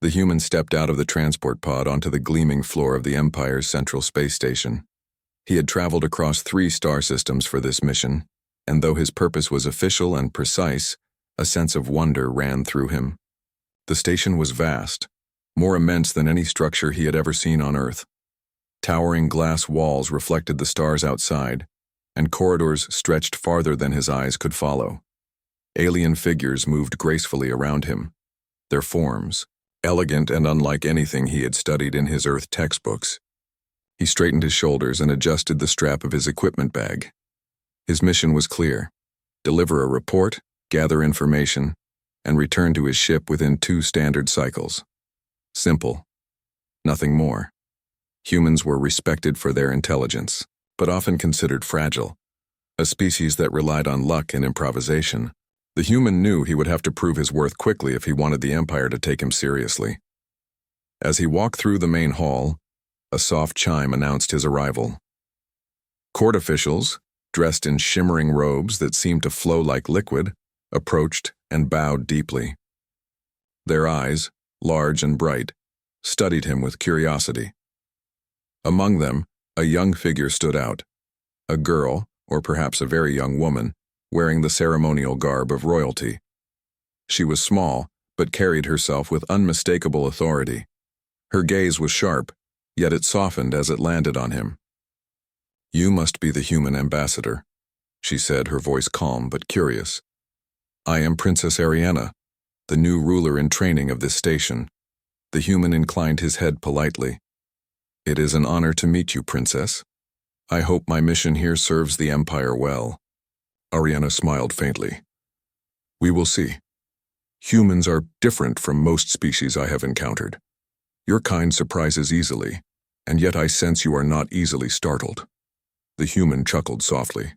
The human stepped out of the transport pod onto the gleaming floor of the Empire's central space station. He had traveled across 3 star systems for this mission, and though his purpose was official and precise, a sense of wonder ran through him. The station was vast, more immense than any structure he had ever seen on Earth. Towering glass walls reflected the stars outside, and corridors stretched farther than his eyes could follow. Alien figures moved gracefully around him, their forms elegant and unlike anything he had studied in his Earth textbooks. He straightened his shoulders and adjusted the strap of his equipment bag. His mission was clear: deliver a report, gather information, and return to his ship within 2 standard cycles. Simple. Nothing more. Humans were respected for their intelligence, but often considered fragile. A species that relied on luck and improvisation. The human knew he would have to prove his worth quickly if he wanted the Empire to take him seriously. As he walked through the main hall, a soft chime announced his arrival. Court officials, dressed in shimmering robes that seemed to flow like liquid, approached and bowed deeply. Their eyes, large and bright, studied him with curiosity. Among them, a young figure stood out. A girl, or perhaps a very young woman, wearing the ceremonial garb of royalty. She was small, but carried herself with unmistakable authority. Her gaze was sharp, yet it softened as it landed on him. "You must be the human ambassador," she said, her voice calm but curious. "I am Princess Ariana, the new ruler in training of this station." The human inclined his head politely. "It is an honor to meet you, Princess. I hope my mission here serves the Empire well." Ariana smiled faintly. "We will see. Humans are different from most species I have encountered. Your kind surprises easily, and yet I sense you are not easily startled." The human chuckled softly.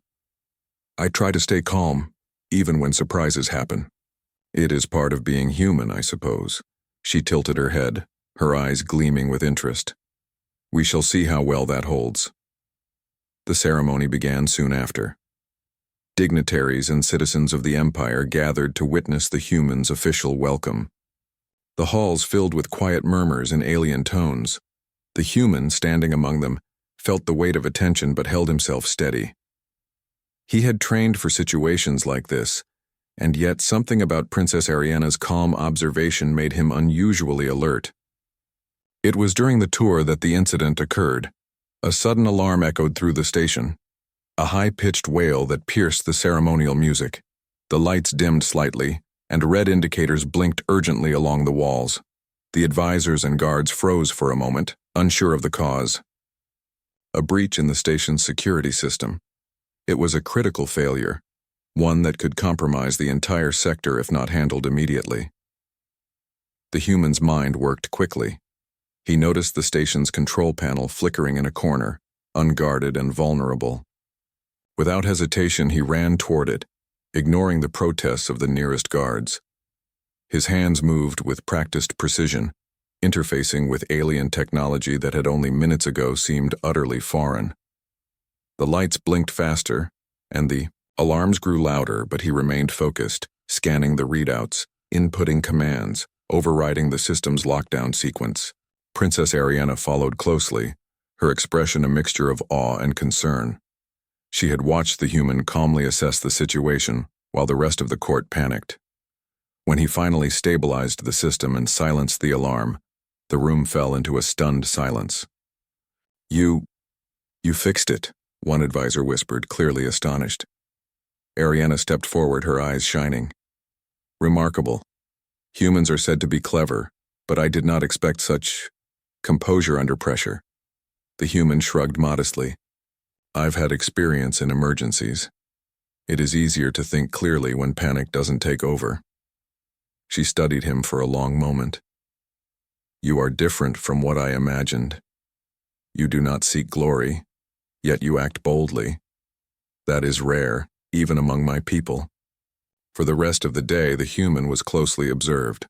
"I try to stay calm, even when surprises happen. It is part of being human, I suppose." She tilted her head, her eyes gleaming with interest. "We shall see how well that holds." The ceremony began soon after. Dignitaries and citizens of the Empire gathered to witness the humans' official welcome. The halls filled with quiet murmurs in alien tones. The human, standing among them, felt the weight of attention but held himself steady. He had trained for situations like this, and yet something about Princess Ariana's calm observation made him unusually alert. It was during the tour that the incident occurred. A sudden alarm echoed through the station. A high-pitched wail that pierced the ceremonial music. The lights dimmed slightly, and red indicators blinked urgently along the walls. The advisors and guards froze for a moment, unsure of the cause. A breach in the station's security system. It was a critical failure, one that could compromise the entire sector if not handled immediately. The human's mind worked quickly. He noticed the station's control panel flickering in a corner, unguarded and vulnerable. Without hesitation, he ran toward it, ignoring the protests of the nearest guards. His hands moved with practiced precision, interfacing with alien technology that had only minutes ago seemed utterly foreign. The lights blinked faster, and the alarms grew louder, but he remained focused, scanning the readouts, inputting commands, overriding the system's lockdown sequence. Princess Ariana followed closely, her expression a mixture of awe and concern. She had watched the human calmly assess the situation, while the rest of the court panicked. When he finally stabilized the system and silenced the alarm, the room fell into a stunned silence. You fixed it," one advisor whispered, clearly astonished. Ariana stepped forward, her eyes shining. "Remarkable. Humans are said to be clever, but I did not expect such composure under pressure." The human shrugged modestly. "I've had experience in emergencies. It is easier to think clearly when panic doesn't take over." She studied him for a long moment. "You are different from what I imagined. You do not seek glory, yet you act boldly. That is rare, even among my people." For the rest of the day, the human was closely observed.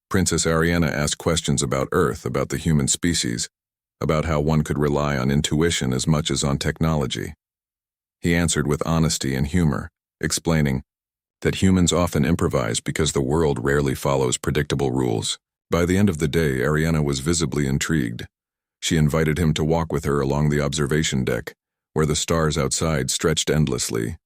Princess Ariana asked questions about Earth, about the human species, about how one could rely on intuition as much as on technology. He answered with honesty and humor, explaining that humans often improvise because the world rarely follows predictable rules. By the end of the day, Ariana was visibly intrigued. She invited him to walk with her along the observation deck, where the stars outside stretched endlessly.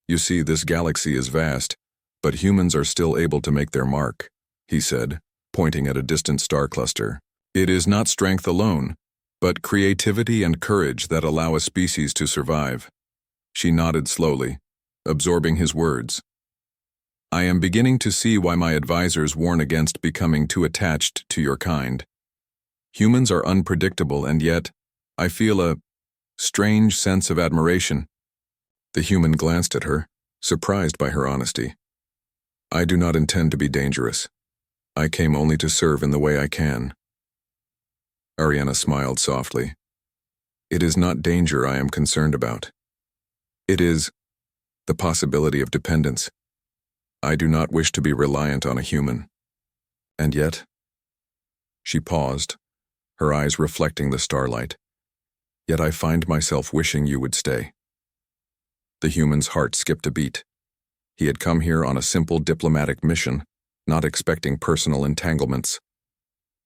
"You see, this galaxy is vast, but humans are still able to make their mark," he said, pointing at a distant star cluster. "It is not strength alone, but creativity and courage that allow a species to survive." She nodded slowly, absorbing his words. "I am beginning to see why my advisors warn against becoming too attached to your kind. Humans are unpredictable, and yet, I feel a strange sense of admiration." The human glanced at her, surprised by her honesty. "I do not intend to be dangerous. I came only to serve in the way I can." Ariana smiled softly. "It is not danger I am concerned about. It is the possibility of dependence. I do not wish to be reliant on a human. And yet—" She paused, her eyes reflecting the starlight. "Yet I find myself wishing you would stay." The human's heart skipped a beat. He had come here on a simple diplomatic mission, not expecting personal entanglements.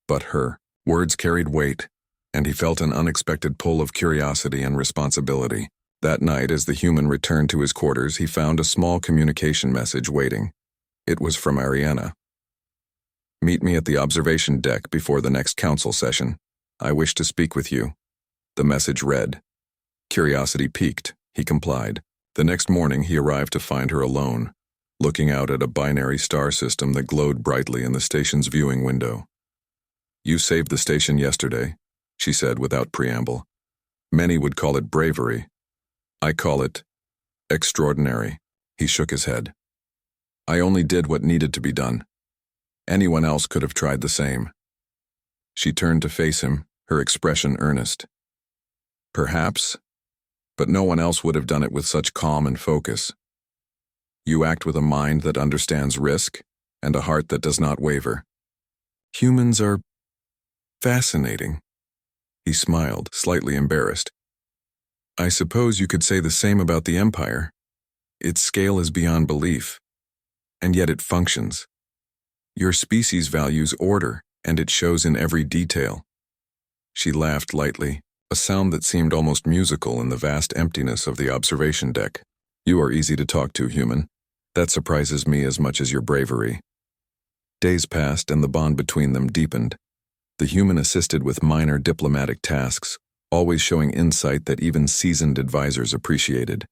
But her words carried weight, and he felt an unexpected pull of curiosity and responsibility. That night, as the human returned to his quarters, he found a small communication message waiting. It was from Ariana. "Meet me at the observation deck before the next council session. I wish to speak with you." The message read. Curiosity piqued, he complied. The next morning he arrived to find her alone, looking out at a binary star system that glowed brightly in the station's viewing window. "You saved the station yesterday," she said without preamble. "Many would call it bravery. I call it extraordinary." He shook his head. "I only did what needed to be done. Anyone else could have tried the same." She turned to face him, her expression earnest. "Perhaps, but no one else would have done it with such calm and focus. You act with a mind that understands risk and a heart that does not waver. Humans are fascinating." He smiled, slightly embarrassed. "I suppose you could say the same about the Empire. Its scale is beyond belief, and yet it functions. Your species values order, and it shows in every detail." She laughed lightly, a sound that seemed almost musical in the vast emptiness of the observation deck. "You are easy to talk to, human. That surprises me as much as your bravery." Days passed and the bond between them deepened. The human assisted with minor diplomatic tasks, always showing insight that even seasoned advisors appreciated.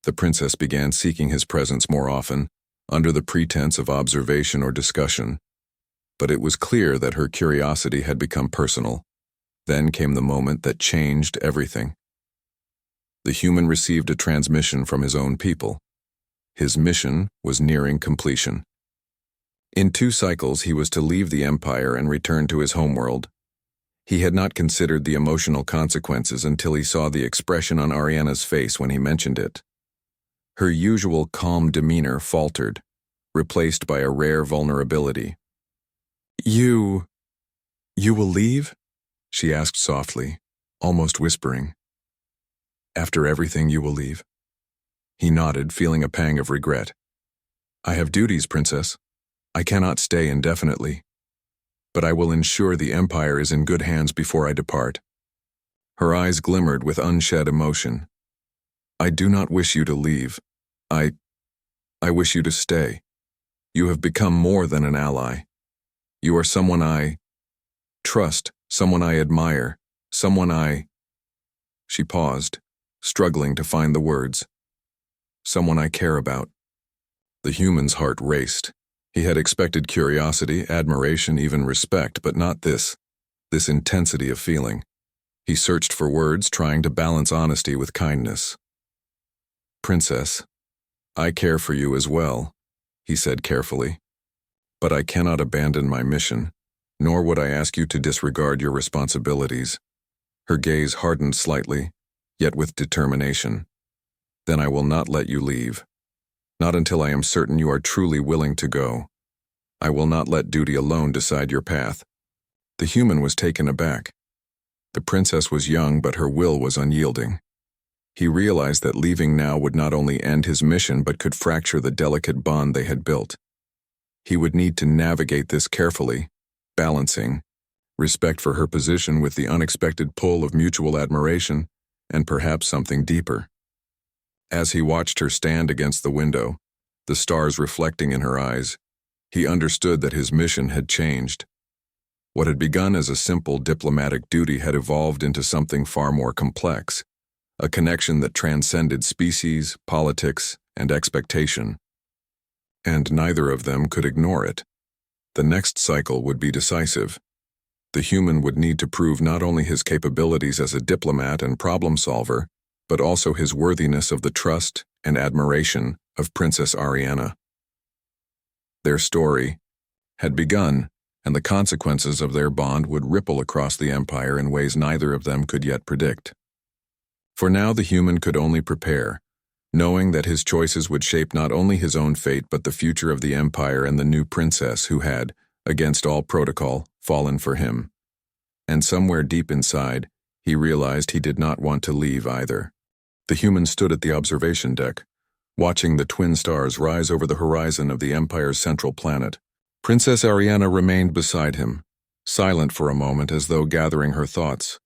The princess began seeking his presence more often, under the pretense of observation or discussion. But it was clear that her curiosity had become personal. Then came the moment that changed everything. The human received a transmission from his own people. His mission was nearing completion. In 2 cycles, he was to leave the Empire and return to his homeworld. He had not considered the emotional consequences until he saw the expression on Ariana's face when he mentioned it. Her usual calm demeanor faltered, replaced by a rare vulnerability. You will leave?" she asked softly, almost whispering. "After everything, you will leave?" He nodded, feeling a pang of regret. "I have duties, Princess. I cannot stay indefinitely. But I will ensure the Empire is in good hands before I depart." Her eyes glimmered with unshed emotion. "I do not wish you to leave. I wish you to stay. You have become more than an ally. You are someone I trust, someone I admire, someone I—" She paused, struggling to find the words. "Someone I care about." The human's heart raced. He had expected curiosity, admiration, even respect, but not this intensity of feeling. He searched for words, trying to balance honesty with kindness. "Princess, I care for you as well," he said carefully. "But I cannot abandon my mission, nor would I ask you to disregard your responsibilities." Her gaze hardened slightly, yet with determination. "Then I will not let you leave. Not until I am certain you are truly willing to go. I will not let duty alone decide your path." The human was taken aback. The princess was young, but her will was unyielding. He realized that leaving now would not only end his mission but could fracture the delicate bond they had built. He would need to navigate this carefully, balancing respect for her position with the unexpected pull of mutual admiration and perhaps something deeper. As he watched her stand against the window, the stars reflecting in her eyes, he understood that his mission had changed. What had begun as a simple diplomatic duty had evolved into something far more complex, a connection that transcended species, politics, and expectation. And neither of them could ignore it. The next cycle would be decisive. The human would need to prove not only his capabilities as a diplomat and problem solver, but also his worthiness of the trust and admiration of Princess Ariana. Their story had begun, and the consequences of their bond would ripple across the empire in ways neither of them could yet predict. For now the human could only prepare, knowing that his choices would shape not only his own fate but the future of the empire and the new princess who had, against all protocol, fallen for him. And somewhere deep inside, he realized he did not want to leave either. The human stood at the observation deck, watching the twin stars rise over the horizon of the empire's central planet. Princess Ariana remained beside him, silent for a moment as though gathering her thoughts.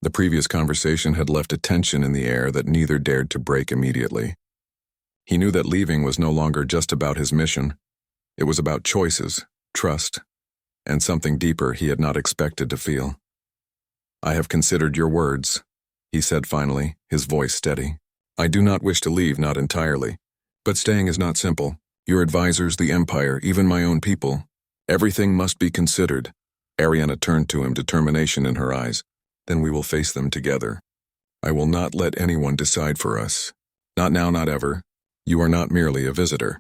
The previous conversation had left a tension in the air that neither dared to break immediately. He knew that leaving was no longer just about his mission. It was about choices, trust, and something deeper he had not expected to feel. "I have considered your words," he said finally, his voice steady. "I do not wish to leave, not entirely. But staying is not simple. Your advisors, the Empire, even my own people. Everything must be considered." Ariana turned to him, determination in her eyes. "Then we will face them together. I will not let anyone decide for us. Not now, not ever. You are not merely a visitor.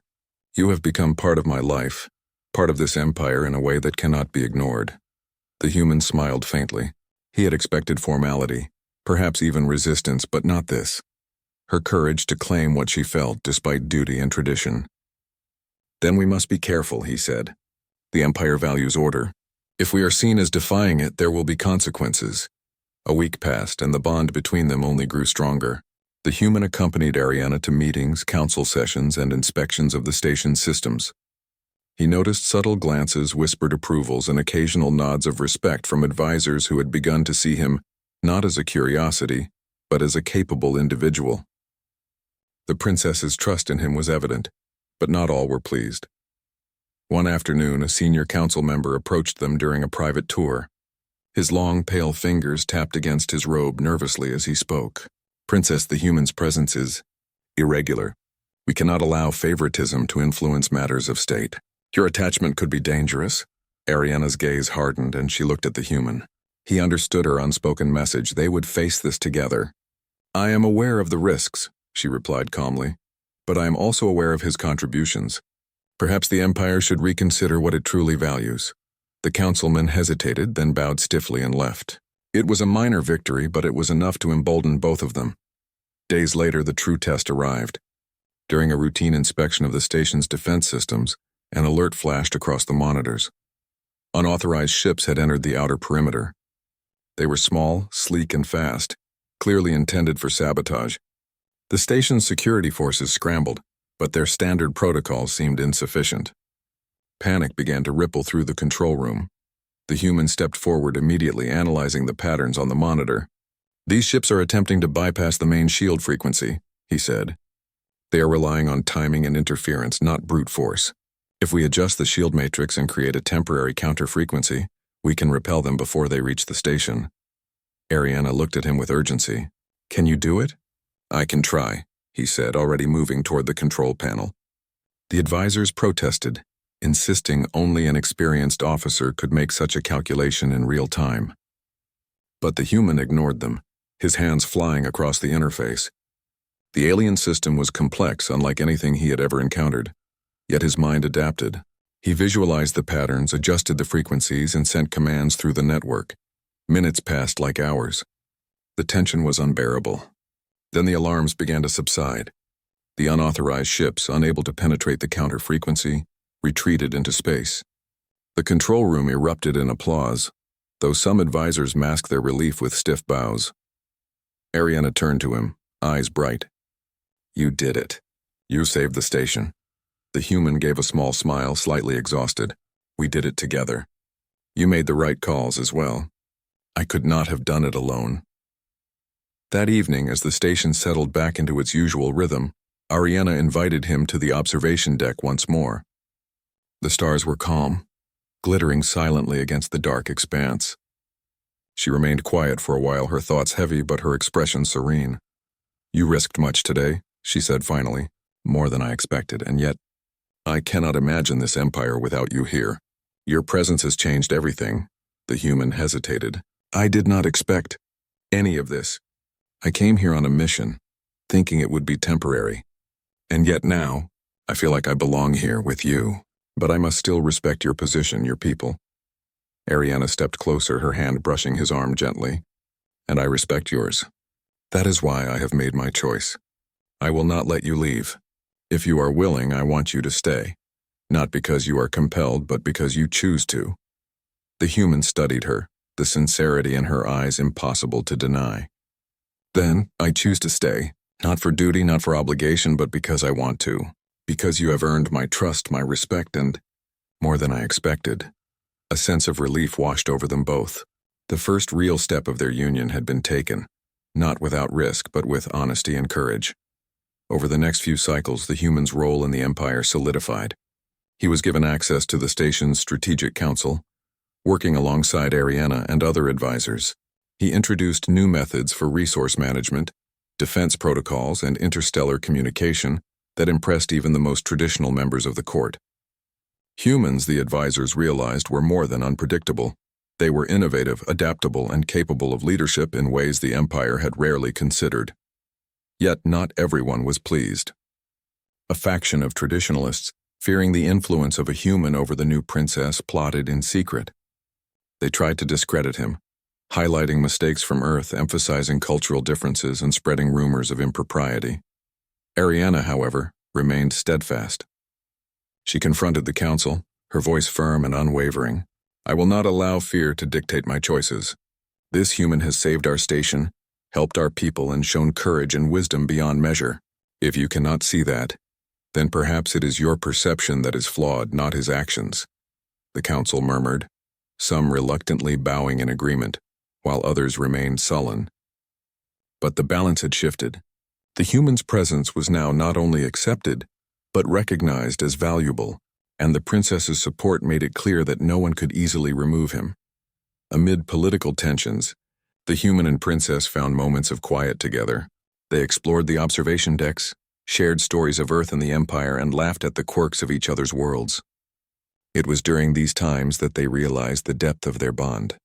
You have become part of my life, part of this empire in a way that cannot be ignored." The human smiled faintly. He had expected formality, perhaps even resistance, but not this. Her courage to claim what she felt despite duty and tradition. "Then we must be careful," he said. "The Empire values order. If we are seen as defying it, there will be consequences." A week passed, and the bond between them only grew stronger. The human accompanied Ariana to meetings, council sessions, and inspections of the station's systems. He noticed subtle glances, whispered approvals, and occasional nods of respect from advisors who had begun to see him not as a curiosity, but as a capable individual. The princess's trust in him was evident, but not all were pleased. One afternoon, a senior council member approached them during a private tour. His long, pale fingers tapped against his robe nervously as he spoke. "Princess, the human's presence is irregular. We cannot allow favoritism to influence matters of state. Your attachment could be dangerous." Ariana's gaze hardened and she looked at the human. He understood her unspoken message. They would face this together. "I am aware of the risks," she replied calmly, "but I am also aware of his contributions. Perhaps the Empire should reconsider what it truly values." The councilman hesitated, then bowed stiffly and left. It was a minor victory, but it was enough to embolden both of them. Days later, the true test arrived. During a routine inspection of the station's defense systems, an alert flashed across the monitors. Unauthorized ships had entered the outer perimeter. They were small, sleek, and fast, clearly intended for sabotage. The station's security forces scrambled, but their standard protocols seemed insufficient. Panic began to ripple through the control room. The human stepped forward, immediately analyzing the patterns on the monitor. "These ships are attempting to bypass the main shield frequency," he said. "They are relying on timing and interference, not brute force. If we adjust the shield matrix and create a temporary counter-frequency, we can repel them before they reach the station." Ariana looked at him with urgency. "Can you do it?" "I can try," he said, already moving toward the control panel. The advisors protested, insisting only an experienced officer could make such a calculation in real time. But the human ignored them, his hands flying across the interface. The alien system was complex, unlike anything he had ever encountered. Yet his mind adapted. He visualized the patterns, adjusted the frequencies, and sent commands through the network. Minutes passed like hours. The tension was unbearable. Then the alarms began to subside. The unauthorized ships, unable to penetrate the counter-frequency, retreated into space. The control room erupted in applause, though some advisors masked their relief with stiff bows. Ariana turned to him, eyes bright. "You did it. You saved the station." The human gave a small smile, slightly exhausted. "We did it together." You made the right calls as well. I could not have done it alone. That evening, as the station settled back into its usual rhythm, Ariana invited him to the observation deck once more. The stars were calm, glittering silently against the dark expanse. She remained quiet for a while, her thoughts heavy but her expression serene. You risked much today, she said finally, more than I expected, and yet I cannot imagine this empire without you here. Your presence has changed everything. The human hesitated. I did not expect any of this. I came here on a mission, thinking it would be temporary. And yet now, I feel like I belong here with you. But I must still respect your position, your people. Ariana stepped closer, her hand brushing his arm gently. And I respect yours. That is why I have made my choice. I will not let you leave. If you are willing, I want you to stay. Not because you are compelled, but because you choose to. The human studied her, the sincerity in her eyes impossible to deny. Then, I choose to stay, not for duty, not for obligation, but because I want to. Because you have earned my trust, my respect, and, more than I expected, a sense of relief washed over them both. The first real step of their union had been taken, not without risk, but with honesty and courage. Over the next few cycles, the human's role in the empire solidified. He was given access to the station's strategic council, working alongside Ariana and other advisors. He introduced new methods for resource management, defense protocols, and interstellar communication that impressed even the most traditional members of the court. Humans, the advisors realized, were more than unpredictable. They were innovative, adaptable, and capable of leadership in ways the empire had rarely considered. Yet not everyone was pleased. A faction of traditionalists, fearing the influence of a human over the new princess, plotted in secret. They tried to discredit him, highlighting mistakes from Earth, emphasizing cultural differences, and spreading rumors of impropriety. Ariana, however, remained steadfast. She confronted the council, her voice firm and unwavering. I will not allow fear to dictate my choices. This human has saved our station, helped our people, and shown courage and wisdom beyond measure. If you cannot see that, then perhaps it is your perception that is flawed, not his actions. The council murmured, some reluctantly bowing in agreement, while others remained sullen. But the balance had shifted. The human's presence was now not only accepted, but recognized as valuable, and the princess's support made it clear that no one could easily remove him. Amid political tensions, the human and princess found moments of quiet together. They explored the observation decks, shared stories of Earth and the Empire, and laughed at the quirks of each other's worlds. It was during these times that they realized the depth of their bond.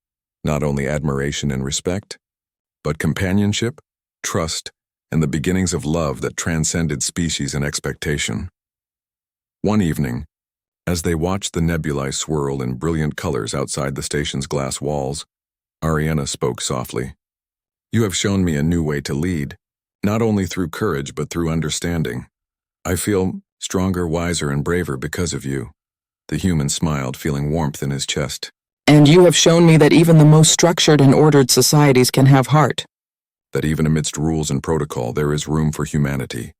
Not only admiration and respect, but companionship, trust, and the beginnings of love that transcended species and expectation. One evening, as they watched the nebulae swirl in brilliant colors outside the station's glass walls, Ariana spoke softly. You have shown me a new way to lead, not only through courage but through understanding. I feel stronger, wiser, and braver because of you. The human smiled, feeling warmth in his chest. And you have shown me that even the most structured and ordered societies can have heart. That even amidst rules and protocol there is room for humanity.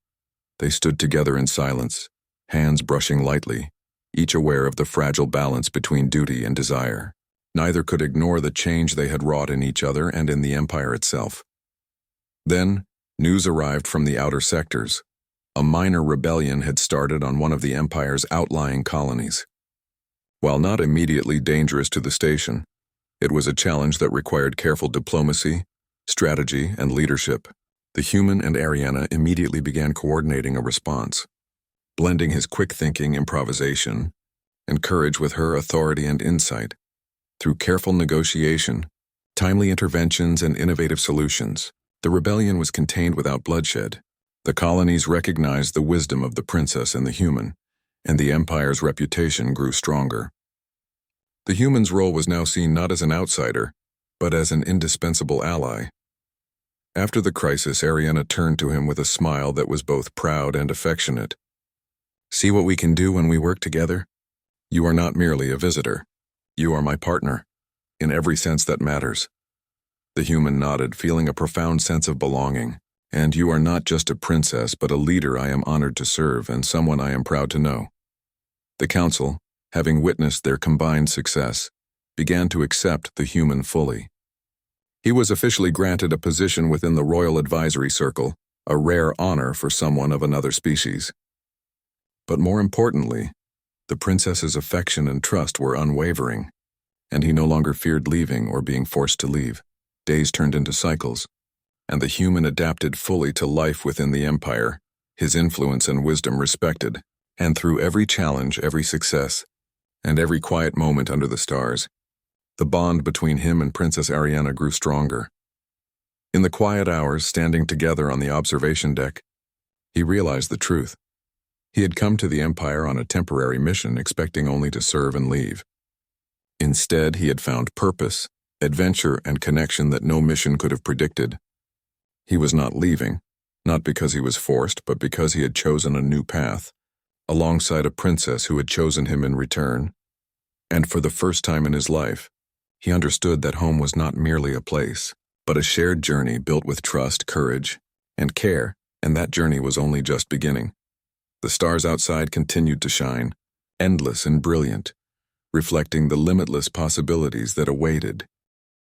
They stood together in silence, hands brushing lightly, each aware of the fragile balance between duty and desire. Neither could ignore the change they had wrought in each other and in the empire itself. Then, news arrived from the outer sectors. A minor rebellion had started on one of the empire's outlying colonies. While not immediately dangerous to the station, it was a challenge that required careful diplomacy, strategy, and leadership. The human and Ariana immediately began coordinating a response, blending his quick thinking, improvisation, and courage with her authority and insight. Through careful negotiation, timely interventions, and innovative solutions, the rebellion was contained without bloodshed. The colonies recognized the wisdom of the princess and the human, and the empire's reputation grew stronger. The human's role was now seen not as an outsider, but as an indispensable ally. After the crisis, Ariana turned to him with a smile that was both proud and affectionate. See what we can do when we work together? You are not merely a visitor. You are my partner, in every sense that matters. The human nodded, feeling a profound sense of belonging. And you are not just a princess, but a leader I am honored to serve and someone I am proud to know. The council, having witnessed their combined success, began to accept the human fully. He was officially granted a position within the Royal Advisory Circle, a rare honor for someone of another species. But more importantly, the princess's affection and trust were unwavering, and he no longer feared leaving or being forced to leave. Days turned into cycles, and the human adapted fully to life within the empire, his influence and wisdom respected, and through every challenge, every success, and every quiet moment under the stars, the bond between him and Princess Ariana grew stronger. In the quiet hours, standing together on the observation deck, he realized the truth. He had come to the Empire on a temporary mission, expecting only to serve and leave. Instead, he had found purpose, adventure, and connection that no mission could have predicted. He was not leaving, not because he was forced, but because he had chosen a new path, alongside a princess who had chosen him in return. And for the first time in his life, he understood that home was not merely a place, but a shared journey built with trust, courage, and care, and that journey was only just beginning. The stars outside continued to shine, endless and brilliant, reflecting the limitless possibilities that awaited